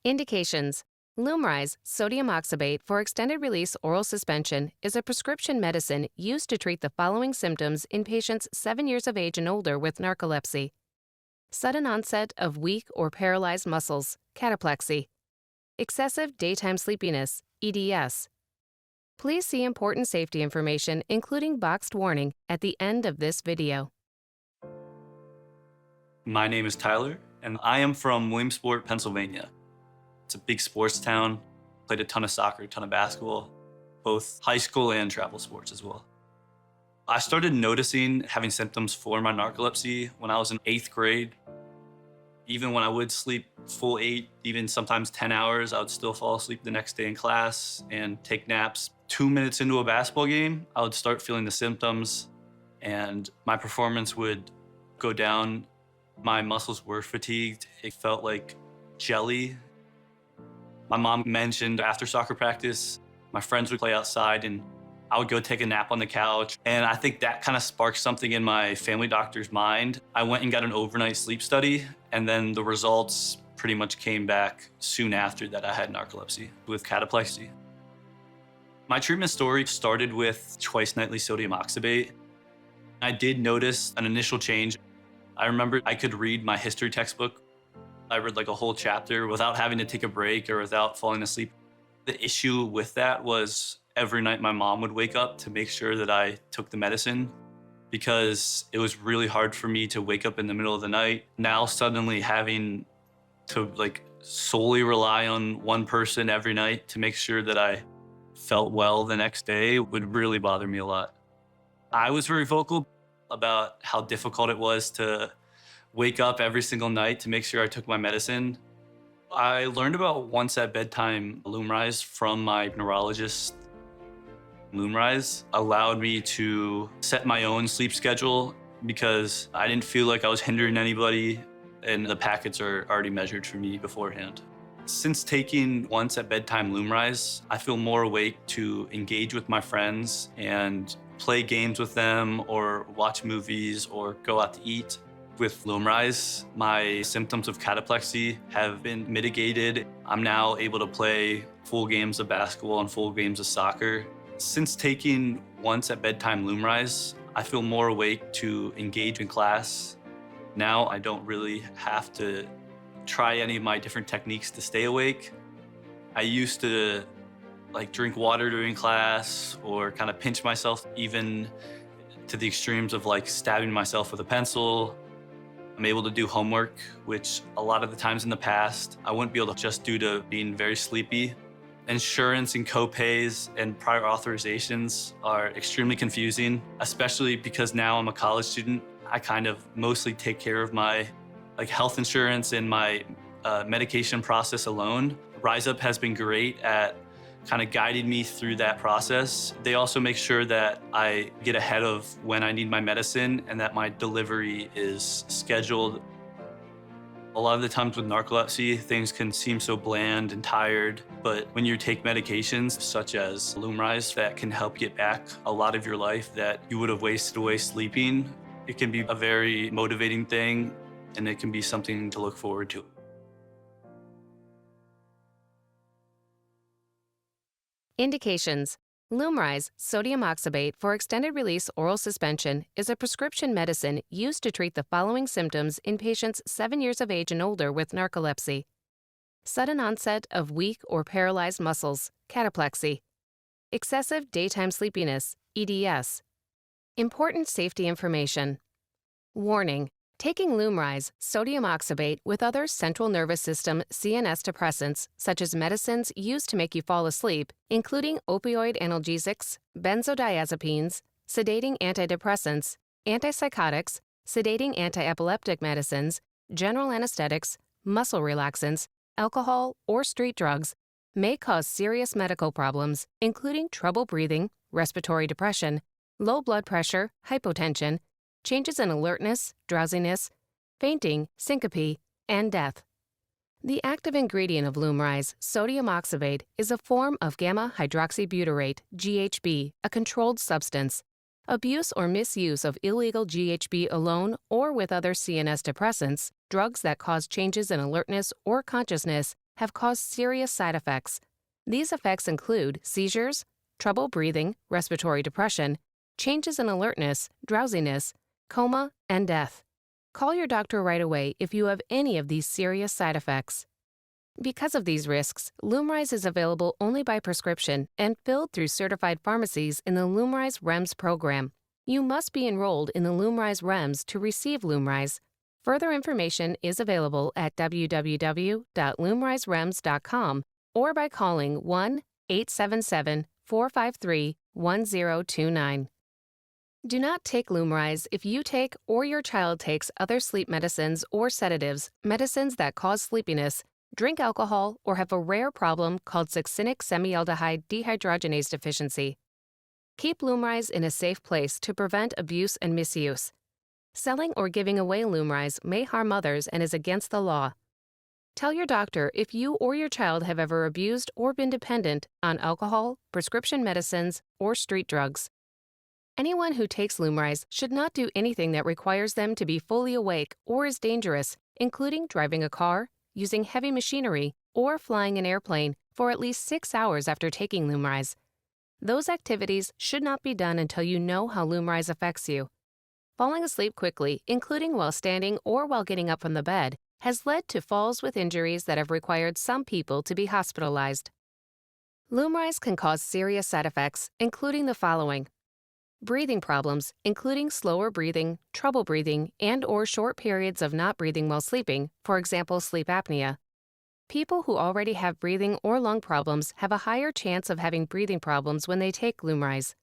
Indications: LUMRYZ, sodium oxybate for extended-release oral suspension, is a prescription medicine used to treat the following symptoms in patients 7 years of age and older with narcolepsy: sudden onset of weak or paralyzed muscles, cataplexy; excessive daytime sleepiness, EDS. Please see important safety information, including boxed warning, at the end of this video. My name is Tyler, and I am from Williamsport, Pennsylvania. It's a big sports town. Played a ton of soccer, a ton of basketball, both high school and travel sports as well. I started noticing having symptoms for my narcolepsy when I was in 8th grade. Even when I would sleep full 8, even sometimes 10 hours, I would still fall asleep the next day in class and take naps. 2 minutes into a basketball game, I would start feeling the symptoms and my performance would go down. My muscles were fatigued. It felt like jelly. My mom mentioned after soccer practice, my friends would play outside and I would go take a nap on the couch. And I think that kind of sparked something in my family doctor's mind. I went and got an overnight sleep study, and then the results pretty much came back soon after that I had narcolepsy with cataplexy. My treatment story started with twice nightly sodium oxybate. I did notice an initial change. I remember I could read my history textbook. I read like a whole chapter without having to take a break or without falling asleep. The issue with that was every night my mom would wake up to make sure that I took the medicine because it was really hard for me to wake up in the middle of the night. Now suddenly having to solely rely on one person every night to make sure that I felt well the next day would really bother me a lot. I was very vocal about how difficult it was to wake up every single night to make sure I took my medicine. I learned about once at bedtime LUMRYZ from my neurologist. LUMRYZ allowed me to set my own sleep schedule because I didn't feel like I was hindering anybody, and the packets are already measured for me beforehand. Since taking once at bedtime LUMRYZ, I feel more awake to engage with my friends and play games with them or watch movies or go out to eat. With LUMRYZ, my symptoms of cataplexy have been mitigated. I'm now able to play full games of basketball and full games of soccer. Since taking once at bedtime LUMRYZ, I feel more awake to engage in class. Now I don't really have to try any of my different techniques to stay awake. I used to drink water during class or kind of pinch myself, even to the extremes of stabbing myself with a pencil. I'm able to do homework, which a lot of the times in the past, I wouldn't be able to just due to being very sleepy. Insurance and co-pays and prior authorizations are extremely confusing, especially because now I'm a college student. I kind of mostly take care of my health insurance and my medication process alone. RiseUp has been great at kind of guiding me through that process. They also make sure that I get ahead of when I need my medicine and that my delivery is scheduled. A lot of the times with narcolepsy, things can seem so bland and tired, but when you take medications such as LUMRYZ that can help get back a lot of your life that you would have wasted away sleeping, it can be a very motivating thing and it can be something to look forward to. Indications: LUMRYZ, sodium oxybate for extended-release oral suspension, is a prescription medicine used to treat the following symptoms in patients 7 years of age and older with narcolepsy: sudden onset of weak or paralyzed muscles, cataplexy; excessive daytime sleepiness, EDS. Important safety information. Warning: taking LUMRYZ, sodium oxybate, with other central nervous system CNS depressants, such as medicines used to make you fall asleep, including opioid analgesics, benzodiazepines, sedating antidepressants, antipsychotics, sedating anti-epileptic medicines, general anesthetics, muscle relaxants, alcohol, or street drugs, may cause serious medical problems, including trouble breathing, respiratory depression, low blood pressure, hypotension, changes in alertness, drowsiness, fainting, syncope, and death. The active ingredient of LUMRYZ, sodium oxybate, is a form of gamma-hydroxybutyrate, GHB, a controlled substance. Abuse or misuse of illegal GHB alone or with other CNS depressants, drugs that cause changes in alertness or consciousness, have caused serious side effects. These effects include seizures, trouble breathing, respiratory depression, changes in alertness, drowsiness, coma, and death. Call your doctor right away if you have any of these serious side effects. Because of these risks, LUMRYZ is available only by prescription and filled through certified pharmacies in the LUMRYZ REMS program. You must be enrolled in the LUMRYZ REMS to receive LUMRYZ. Further information is available at www.lumryzrems.com or by calling 1-877-453-1029. Do not take LUMRYZ if you take or your child takes other sleep medicines or sedatives, medicines that cause sleepiness, drink alcohol, or have a rare problem called succinic semialdehyde dehydrogenase deficiency. Keep LUMRYZ in a safe place to prevent abuse and misuse. Selling or giving away LUMRYZ may harm others and is against the law. Tell your doctor if you or your child have ever abused or been dependent on alcohol, prescription medicines, or street drugs. Anyone who takes LUMRYZ should not do anything that requires them to be fully awake or is dangerous, including driving a car, using heavy machinery, or flying an airplane for at least 6 hours after taking LUMRYZ. Those activities should not be done until you know how LUMRYZ affects you. Falling asleep quickly, including while standing or while getting up from the bed, has led to falls with injuries that have required some people to be hospitalized. LUMRYZ can cause serious side effects, including the following: breathing problems, including slower breathing, trouble breathing, and/or short periods of not breathing while sleeping, for example, sleep apnea. People who already have breathing or lung problems have a higher chance of having breathing problems when they take LUMRYZ.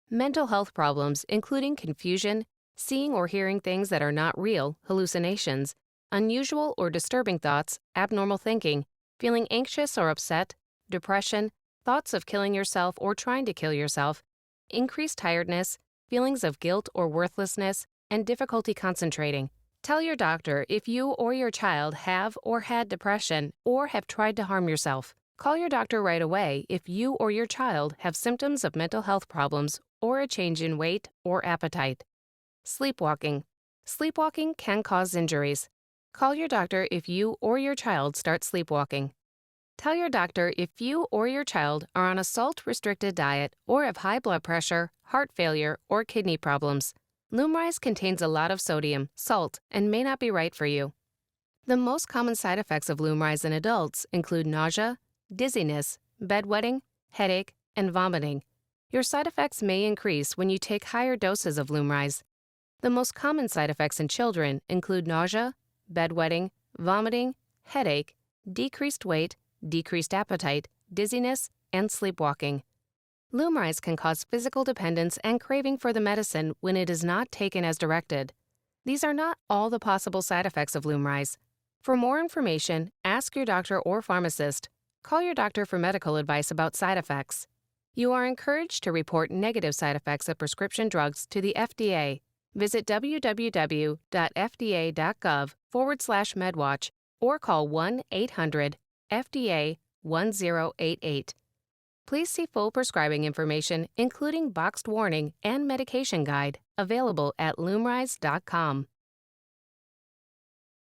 Mental health problems, including confusion, seeing or hearing things that are not real, hallucinations, unusual or disturbing thoughts, abnormal thinking, feeling anxious or upset, depression, thoughts of killing yourself or trying to kill yourself, increased tiredness, feelings of guilt or worthlessness, and difficulty concentrating. Tell your doctor if you or your child have or had depression or have tried to harm yourself. Call your doctor right away if you or your child have symptoms of mental health problems or a change in weight or appetite. Sleepwalking. Sleepwalking can cause injuries. Call your doctor if you or your child start sleepwalking. Tell your doctor if you or your child are on a salt-restricted diet or have high blood pressure, heart failure, or kidney problems. LUMRYZ contains a lot of sodium, salt, and may not be right for you. The most common side effects of LUMRYZ in adults include nausea, dizziness, bedwetting, headache, and vomiting. Your side effects may increase when you take higher doses of LUMRYZ. The most common side effects in children include nausea, bedwetting, vomiting, headache, decreased weight, decreased appetite, dizziness, and sleepwalking. LUMRYZ can cause physical dependence and craving for the medicine when it is not taken as directed. These are not all the possible side effects of LUMRYZ. For more information, ask your doctor or pharmacist. Call your doctor for medical advice about side effects. You are encouraged to report negative side effects of prescription drugs to the FDA. Visit www.fda.gov/medwatch or call 1-800-FDA-1088. Please see full prescribing information, including boxed warning and medication guide, available at lumryz.com.